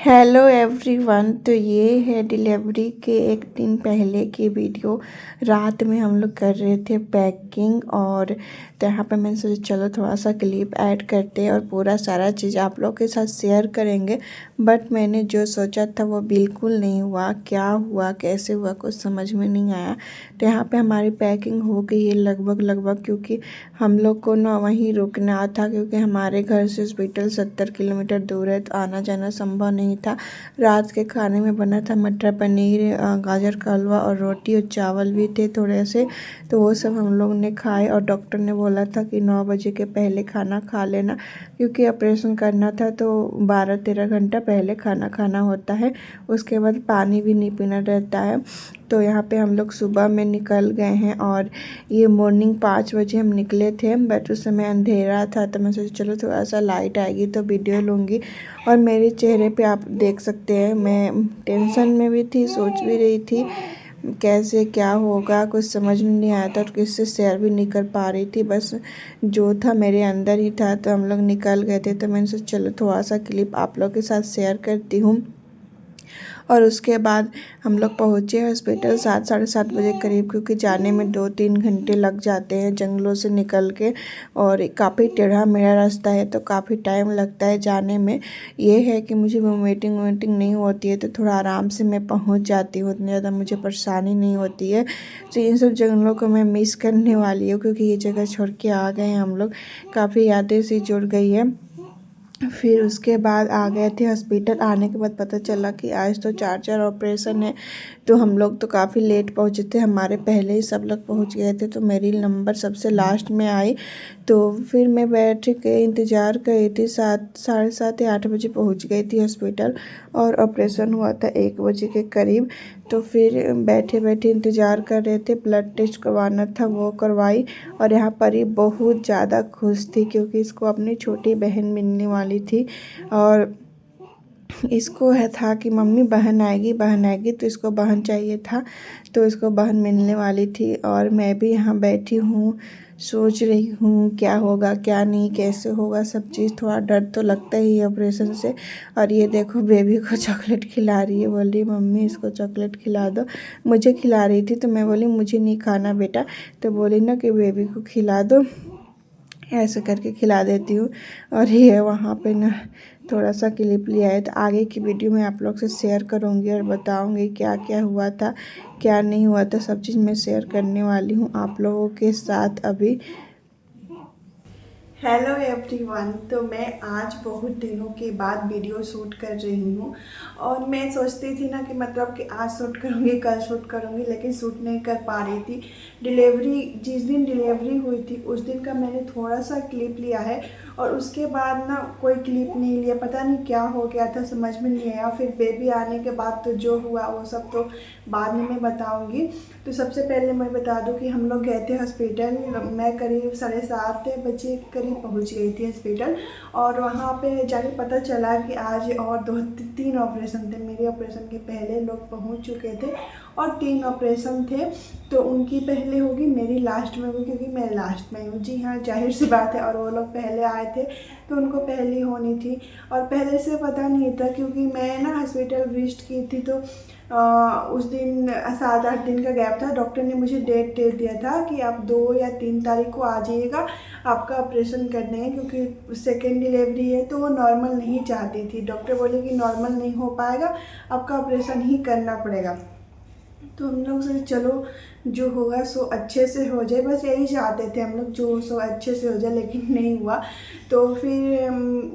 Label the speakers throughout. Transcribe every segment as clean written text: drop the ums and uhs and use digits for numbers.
Speaker 1: Hello everyone. तो ये है डिलीवरी के एक दिन पहले की वीडियो। रात में हम लोग कर रहे थे पैकिंग और तो यहाँ पे मैंने सोचा चलो थोड़ा सा क्लिप ऐड करते हैं और पूरा सारा चीज़ आप लोग के साथ शेयर करेंगे। बट मैंने जो सोचा था वो बिल्कुल नहीं हुआ। क्या हुआ कैसे हुआ कुछ समझ में नहीं आया। तो यहाँ पे हमारी पैकिंग हो गई है लगभग क्योंकि हम लोग को ना वहीं रुकना था क्योंकि हमारे घर से हॉस्पिटल 70 किलोमीटर दूर है, तो आना जाना संभव नहीं था। रात के खाने में बना था मटर पनीर, गाजर का हलवा और रोटी और चावल भी थे थोड़े से, तो वो सब हम लोग ने खाए। और डॉक्टर ने बोला था कि 9 बजे के पहले खाना खा लेना क्योंकि ऑपरेशन करना था, तो 12-13 घंटा पहले खाना खाना होता है। उसके बाद पानी भी नहीं पीना रहता है। तो यहाँ पे हम लोग सुबह में निकल गए हैं और ये मॉर्निंग 5 बजे हम निकले थे, बट उस समय अंधेरा था। तो मैं सोचा चलो थोड़ा सा लाइट आएगी तो वीडियो लूँगी। और मेरे चेहरे पे आप देख सकते हैं मैं टेंशन में भी थी, सोच भी रही थी कैसे क्या होगा, कुछ समझ में नहीं आया था और किससे शेयर भी नहीं कर पा रही थी। बस जो था मेरे अंदर ही था। तो हम लोग निकल गए थे, तो मैंने सोचा चलो थोड़ा सा क्लिप आप लोग के साथ शेयर करती हूँ। और उसके बाद हम लोग पहुँचे हॉस्पिटल 7-7:30 बजे करीब, क्योंकि जाने में 2-3 घंटे लग जाते हैं जंगलों से निकल के। और काफ़ी टेढ़ा मेढ़ा रास्ता है तो काफ़ी टाइम लगता है जाने में। ये है कि मुझे वोमिटिंग नहीं होती है तो थोड़ा आराम से मैं पहुँच जाती हूँ, उतनी ज़्यादा मुझे परेशानी नहीं होती है। तो इन सब जंगलों को मैं मिस करने वाली हूँ क्योंकि ये जगह छोड़ के आ गए हैं हम लोग। काफ़ी यादें सी जुड़ गई है। फिर उसके बाद आ गए थे हॉस्पिटल। आने के बाद पता चला कि आज तो 4 ऑपरेशन है। तो हम लोग तो काफ़ी लेट पहुँचे थे, हमारे पहले ही सब लोग पहुँच गए थे, तो मेरी नंबर सबसे लास्ट में आई। तो फिर मैं बैठ के इंतज़ार कर रही थी। 7, 7:30 या 8 बजे पहुँच गई थी हॉस्पिटल और ऑपरेशन हुआ था 1 बजे के करीब। तो फिर बैठे बैठे इंतज़ार कर रहे थे, ब्लड टेस्ट करवाना था वो करवाई। और यहाँ पर ही बहुत ज़्यादा खुश थी क्योंकि इसको अपनी छोटी बहन मिलने वाली थी। और इसको है था कि मम्मी बहन आएगी तो इसको बहन चाहिए था, तो इसको बहन मिलने वाली थी। और मैं भी यहाँ बैठी हूँ, सोच रही हूँ क्या होगा क्या नहीं, कैसे होगा सब चीज़। थोड़ा डर तो लगता ही है ऑपरेशन से। और ये देखो बेबी को चॉकलेट खिला रही है, बोल रही मम्मी इसको चॉकलेट खिला दो। मुझे खिला रही थी तो मैं बोली मुझे नहीं खाना बेटा, तो बोली ना कि बेबी को खिला दो, ऐसे करके खिला देती हूँ। और ये वहाँ पे ना थोड़ा सा क्लिप लिया है, तो आगे की वीडियो में आप लोग से शेयर करूँगी और बताऊँगी क्या क्या हुआ था क्या नहीं हुआ था। सब चीज़ मैं शेयर करने वाली हूँ आप लोगों के साथ अभी। Hello everyone. तो मैं आज बहुत दिनों के बाद वीडियो शूट कर रही हूँ और मैं सोचती थी ना कि मतलब कि आज शूट करूँगी कल शूट करूँगी, लेकिन शूट नहीं कर पा रही थी। जिस दिन डिलीवरी हुई थी उस दिन का मैंने थोड़ा सा क्लिप लिया है और उसके बाद ना कोई क्लिप नहीं लिया। पता नहीं क्या हो गया था, समझ में नहीं आया। फिर बेबी आने के बाद तो जो हुआ वो सब तो बाद में मैं बताऊँगी। तो सबसे पहले मैं बता दूं कि हम लोग गए थे हॉस्पिटल। मैं करीब 7:30 बजे करीब पहुंच गई थी हॉस्पिटल। और वहां पे जाके पता चला कि आज और 2-3 ऑपरेशन थे। मेरे ऑपरेशन के पहले लोग पहुंच चुके थे और 3 ऑपरेशन थे। तो उनकी पहले होगी, मेरी लास्ट में होगी क्योंकि मैं लास्ट में हूँ। जी हाँ, जाहिर सी बात है। और वो लोग पहले आए थे तो उनको पहले होनी थी। और पहले से पता नहीं था क्योंकि मैं ना हॉस्पिटल विजिट की थी, तो उस दिन 7-8 दिन का गैप था। डॉक्टर ने मुझे डेट दे दिया था कि आप 2 या 3 तारीख को आ जाइएगा, आपका ऑपरेशन करने हैं, क्योंकि सेकेंड डिलीवरी है तो वो नॉर्मल नहीं चाहती थी। डॉक्टर बोले कि नॉर्मल नहीं हो पाएगा, आपका ऑपरेशन ही करना पड़ेगा। तो हम लोग से चलो जो होगा सो अच्छे से हो जाए, बस यही चाहते थे हम लोग, जो सो अच्छे से हो जाए, लेकिन नहीं हुआ। तो फिर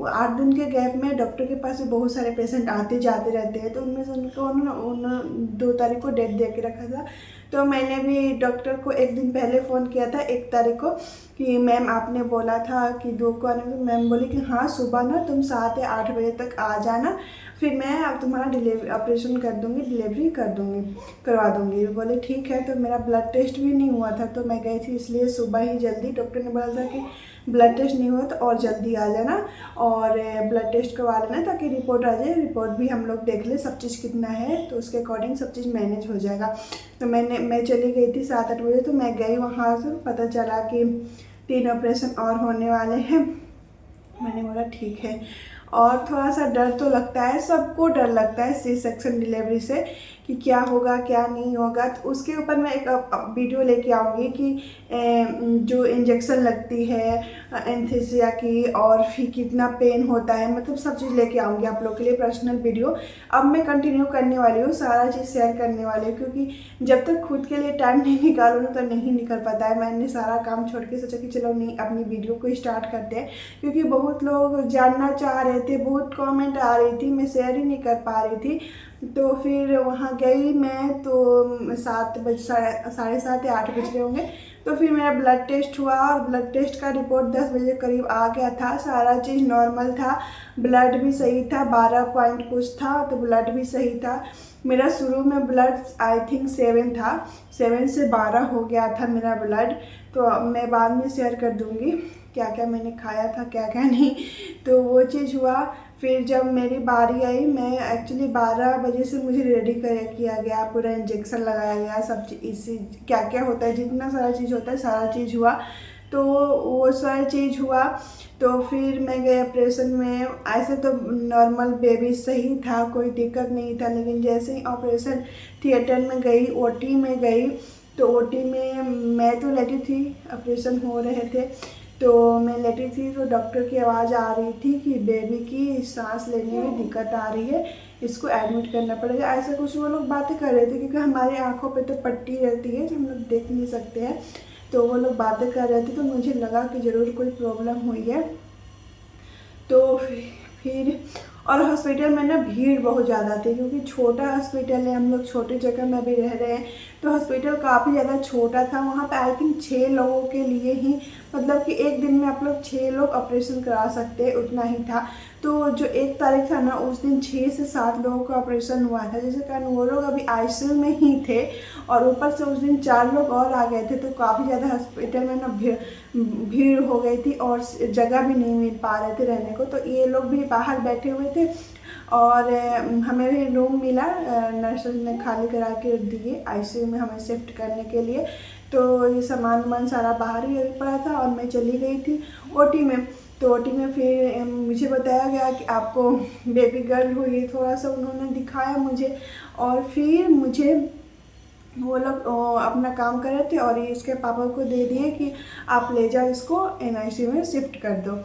Speaker 1: 8 दिन के गैप में डॉक्टर के पास भी बहुत सारे पेशेंट आते जाते रहते हैं, तो उनमें से उनको उन 2 तारीख को डेट दे के रखा था। तो मैंने भी डॉक्टर को एक दिन पहले फ़ोन किया था 1 तारीख को कि मैम आपने बोला था कि 2 को आने को। मैम बोली कि हाँ सुबह ना तुम 7 या 8 बजे तक आ जाना, फिर मैं अब तुम्हारा डिलीवरी ऑपरेशन कर दूँगी, डिलीवरी करवा दूँगी। बोले ठीक है। तो मेरा ब्लड टेस्ट भी नहीं हुआ था तो मैं गई थी, इसलिए सुबह ही जल्दी। डॉक्टर ने बोला था कि ब्लड टेस्ट नहीं हुआ तो और जल्दी आ जाना और ब्लड टेस्ट करवा लेना ताकि रिपोर्ट आ जाए। रिपोर्ट भी हम लोग देख ले सब चीज़ कितना है, तो उसके अकॉर्डिंग सब चीज़ मैनेज हो जाएगा। तो मैं चली गई थी 7-8 बजे। तो मैं गई वहाँ से, पता चला कि 3 ऑपरेशन और होने वाले हैं। मैंने बोला ठीक है। और थोड़ा सा डर तो लगता है, सबको डर लगता है सी सेक्शन डिलीवरी से कि क्या होगा क्या नहीं होगा। तो उसके ऊपर मैं एक वीडियो लेके आऊँगी कि जो इंजेक्शन लगती है एनेस्थीसिया की और फिर कितना पेन होता है, मतलब सब चीज़ लेके आऊँगी आप लोग के लिए पर्सनल वीडियो। अब मैं कंटिन्यू करने वाली हूँ, सारा चीज़ शेयर करने वाली हूँ, क्योंकि जब तक खुद के लिए टाइम नहीं निकालो ना तो नहीं निकल पाता है। मैंने सारा काम छोड़ के सोचा कि चलो नहीं अपनी वीडियो को स्टार्ट करते हैं, क्योंकि बहुत लोग जानना चाह रहे थे, बहुत कमेंट आ रही थी, मैं शेयर ही नहीं कर पा रही थी। तो फिर वहाँ गई मैं तो 7 बजे, साढ़े 7 या 8 बज रहे होंगे। तो फिर मेरा ब्लड टेस्ट हुआ और ब्लड टेस्ट का रिपोर्ट 10 बजे करीब आ गया था। सारा चीज़ नॉर्मल था, ब्लड भी सही था, 12 पॉइंट कुछ था, तो ब्लड भी सही था। मेरा शुरू में ब्लड आई थिंक 7 था, 7 से 12 हो गया था मेरा ब्लड। तो मैं बाद में शेयर कर दूँगी क्या क्या मैंने खाया था क्या क्या नहीं, तो वो चीज़ हुआ। फिर जब मेरी बारी आई, मैं एक्चुअली 12 बजे से मुझे रेडी किया गया, पूरा इंजेक्शन लगाया गया, सब चीज़ इसी क्या क्या होता है, जितना सारा चीज़ होता है सारा चीज़ हुआ। तो वो सारी चीज़ हुआ। तो फिर मैं गई ऑपरेशन में। ऐसे तो नॉर्मल बेबी सही था, कोई दिक्कत नहीं था, लेकिन जैसे ही ऑपरेशन थिएटर में गई, ओटी में गई, तो ओटी में मैं तो लेटी थी, ऑपरेशन हो रहे थे तो मैं लेटी थी। तो डॉक्टर की आवाज़ आ रही थी कि बेबी की सांस लेने में दिक्कत आ रही है, इसको एडमिट करना पड़ेगा। ऐसा कुछ वो लोग बातें कर रहे थे, क्योंकि हमारी आंखों पे तो पट्टी रहती है जो हम लोग देख नहीं सकते हैं। तो वो लोग बातें कर रहे थे, तो मुझे लगा कि ज़रूर कोई प्रॉब्लम हुई है। तो फिर और हॉस्पिटल में ना भीड़ बहुत ज़्यादा थी, क्योंकि छोटा हॉस्पिटल है, हम लोग छोटी जगह में भी रह रहे हैं, तो हॉस्पिटल काफ़ी ज़्यादा छोटा था। वहाँ पे आई थिंक 6 लोगों के लिए ही, मतलब कि एक दिन में आप लोग 6 लोग ऑपरेशन करा सकते हैं, उतना ही था। तो जो 1 तारीख था ना, उस दिन 6 से 7 लोगों का ऑपरेशन हुआ था, जिसके कारण वो लोग अभी आईसीयू में ही थे, और ऊपर से उस दिन 4 लोग और आ गए थे। तो काफ़ी ज़्यादा हॉस्पिटल में ना भीड़ हो गई थी और जगह भी नहीं मिल पा रहे थे रहने को। तो ये लोग भी बाहर बैठे हुए थे और हमें भी रूम मिला, नर्सेज ने खाली करा के दिए आईसीयू में हमें शिफ्ट करने के लिए। तो ये सामान सारा बाहर ही पड़ा था और मैं चली गई थी ओटी में। तो ओटी में फिर मुझे बताया गया कि आपको बेबी गर्ल हुई, थोड़ा सा उन्होंने दिखाया मुझे, और फिर मुझे वो लोग अपना काम कर रहे थे और ये इसके पापा को दे दिए कि आप ले जाओ इसको एनआईसीयू में शिफ्ट कर दो।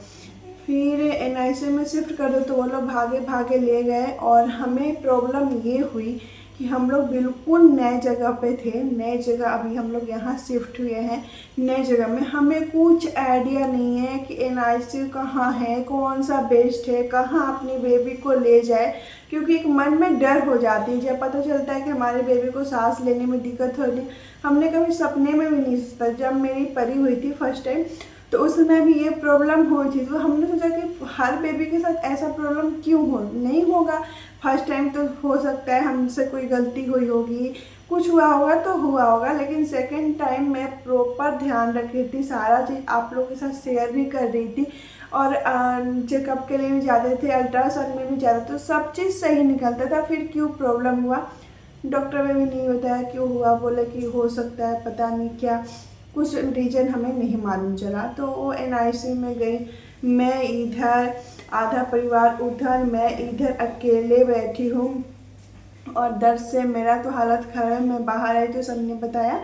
Speaker 1: फिर एनआईसीयू में शिफ्ट कर दो, तो वो लोग भागे भागे ले गए। और हमें प्रॉब्लम ये हुई कि हम लोग बिल्कुल नए जगह पे थे, नए जगह, अभी हम लोग यहाँ शिफ्ट हुए हैं नए जगह में, हमें कुछ आइडिया नहीं है कि एनआईसीयू कहाँ है, कौन सा बेस्ट है, कहाँ अपनी बेबी को ले जाए, क्योंकि एक मन में डर हो जाती है जब पता चलता है कि हमारे बेबी को सांस लेने में दिक्कत हो रही। हमने कभी सपने में भी नहीं सोचा, जब मेरी परी हुई थी फर्स्ट टाइम तो उस समय भी ये प्रॉब्लम हुई थी। तो हमने सोचा कि हर बेबी के साथ ऐसा प्रॉब्लम क्यों हो, नहीं होगा, फर्स्ट टाइम तो हो सकता है हमसे कोई गलती हुई होगी, कुछ हुआ होगा तो हुआ होगा, लेकिन सेकंड टाइम मैं प्रॉपर ध्यान रख रही थी, सारा चीज़ आप लोगों के साथ शेयर भी कर रही थी, और चेकअप के लिए भी जाते थे, अल्ट्रासाउंड में भी जाते, तो सब चीज़ सही निकलता था। फिर क्यों प्रॉब्लम हुआ, डॉक्टर में भी नहीं बताया क्यों हुआ, बोले कि हो सकता है पता नहीं क्या, कुछ रीज़न हमें नहीं मालूम चला। तो वो एनआईसीयू में गई, मैं इधर, आधा परिवार उधर, मैं इधर अकेले बैठी हूँ और दर्द से मेरा तो हालत खराब है। मैं बाहर आई तो सबने बताया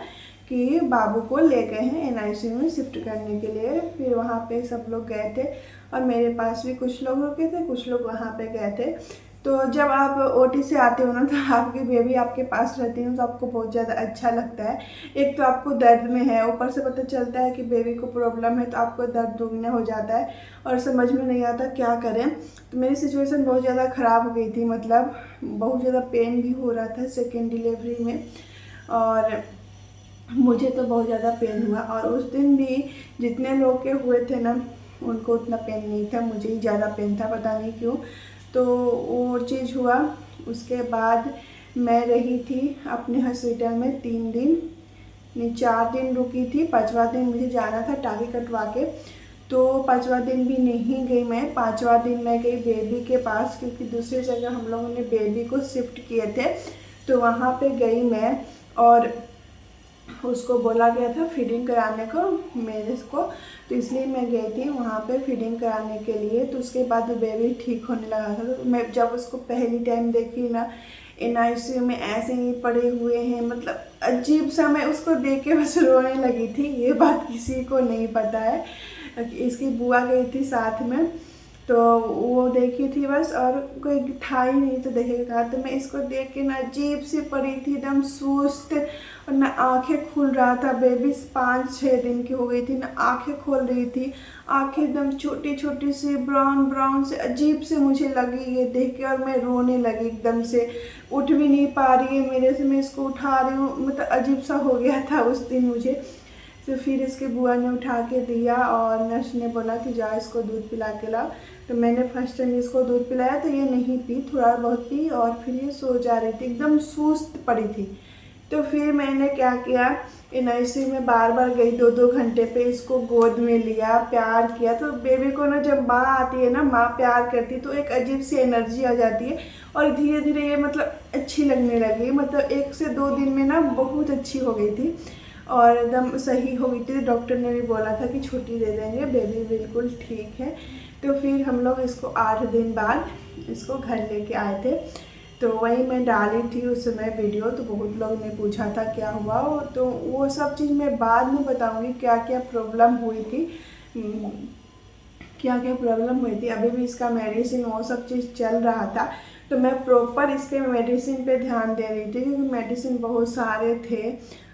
Speaker 1: कि बाबू को ले गए हैं एनआईसीयू में शिफ्ट करने के लिए। फिर वहाँ पे सब लोग गए थे और मेरे पास भी कुछ लोग रुके थे, कुछ लोग वहाँ पे गए थे। तो जब आप ओटी से आते हो ना, तो आपकी बेबी आपके पास रहती है तो आपको बहुत ज़्यादा अच्छा लगता है। एक तो आपको दर्द में है, ऊपर से पता चलता है कि बेबी को प्रॉब्लम है, तो आपको दर्द दुगना हो जाता है और समझ में नहीं आता क्या करें। तो मेरी सिचुएशन बहुत ज़्यादा ख़राब हो गई थी, मतलब बहुत ज़्यादा पेन भी हो रहा था सेकेंड डिलीवरी में, और मुझे तो बहुत ज़्यादा पेन हुआ। और उस दिन भी जितने लोग के हुए थे ना, उनको उतना पेन नहीं था, मुझे ही ज़्यादा पेन था, पता नहीं क्यों। तो वो चीज़ हुआ। उसके बाद मैं रही थी अपने हॉस्पिटल में 3 दिन, नहीं 4 दिन रुकी थी। 5वां दिन मुझे जाना था टाँकी कटवा के, तो 5वां दिन भी नहीं गई मैं। 5वां दिन मैं गई बेबी के पास, क्योंकि दूसरी जगह हम लोगों ने बेबी को शिफ्ट किए थे, तो वहाँ पे गई मैं। और उसको बोला गया था फीडिंग कराने को मेरे को, तो इसलिए मैं गई थी वहाँ पे फीडिंग कराने के लिए। तो उसके बाद बेबी ठीक होने लगा था। तो मैं जब उसको पहली टाइम देखी ना NICU में ऐसे ही पड़े हुए हैं, मतलब अजीब सा, मैं उसको देख के बस रोने लगी थी। ये बात किसी को नहीं पता है। इसकी बुआ गई थी साथ में, तो वो देखी थी बस, और कोई था ही नहीं तो देखेगा। तो मैं इसको देख के ना अजीब सी पड़ी थी, एकदम सुस्त, और ना आंखें खुल रहा था। बेबी 5-6 दिन की हो गई थी, ना आंखें खोल रही थी। आंखें एकदम छोटी छोटी सी ब्राउन ब्राउन से अजीब से मुझे लगी ये देख के, और मैं रोने लगी एकदम से। उठ भी नहीं पा रही है मेरे से, मैं इसको उठा रही हूँ, मतलब अजीब सा हो गया था उस दिन मुझे। तो फिर इसके बुआ ने उठा के दिया, और नर्स ने बोला कि जा इसको दूध पिला के लाओ। तो मैंने फर्स्ट टाइम इसको दूध पिलाया तो ये नहीं पी, थोड़ा बहुत पी, और फिर ये सो जा रही थी, एकदम सुस्त पड़ी थी। तो फिर मैंने क्या किया, NICU में बार बार गई, 2-2 घंटे पे इसको गोद में लिया, प्यार किया। तो बेबी को ना जब माँ आती है ना, माँ प्यार करती है, तो एक अजीब सी एनर्जी आ जाती है, और धीरे धीरे ये मतलब अच्छी लगने लगी। मतलब 1 से 2 दिन में ना बहुत अच्छी हो गई थी, और एकदम सही हो गई थी। डॉक्टर ने भी बोला था कि छुट्टी दे देंगे, बेबी बिल्कुल ठीक है। तो फिर हम लोग इसको 8 दिन बाद इसको घर लेके आए थे। तो वही मैं डाली थी उस समय वीडियो, तो बहुत लोग ने पूछा था क्या हुआ, तो वो सब चीज़ मैं बाद में बताऊंगी क्या क्या प्रॉब्लम हुई थी, क्या क्या प्रॉब्लम हुई थी। अभी भी इसका मेडिसिन वो सब चीज़ चल रहा था, तो मैं प्रॉपर इसके मेडिसिन पे ध्यान दे रही थी, क्योंकि मेडिसिन बहुत सारे थे,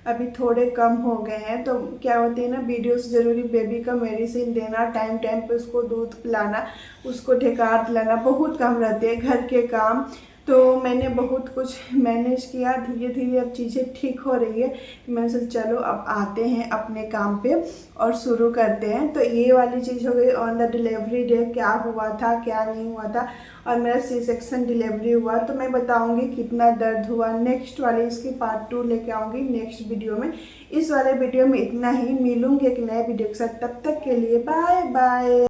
Speaker 1: अभी थोड़े कम हो गए हैं। तो क्या होती है ना, वीडियो से ज़रूरी बेबी का मेडिसिन देना, टाइम टाइम पे उसको दूध पिलाना, उसको ढेकार दिलाना, बहुत काम रहते हैं घर के काम। तो मैंने बहुत कुछ मैनेज किया, धीरे धीरे अब चीज़ें ठीक हो रही है। मैंने सोचा चलो अब आते हैं अपने काम पे और शुरू करते हैं। तो ये वाली चीज़ हो गई ऑन द डिलीवरी डे, क्या हुआ था क्या नहीं हुआ था, और मेरा C-सेक्शन डिलीवरी हुआ। तो मैं बताऊंगी कितना दर्द हुआ, नेक्स्ट वाली इसकी पार्ट 2 लेके आऊँगी नेक्स्ट वीडियो में। इस वाले वीडियो में इतना ही, मिलूंगी एक नए वीडियो के साथ, तब तक के लिए बाय बाय।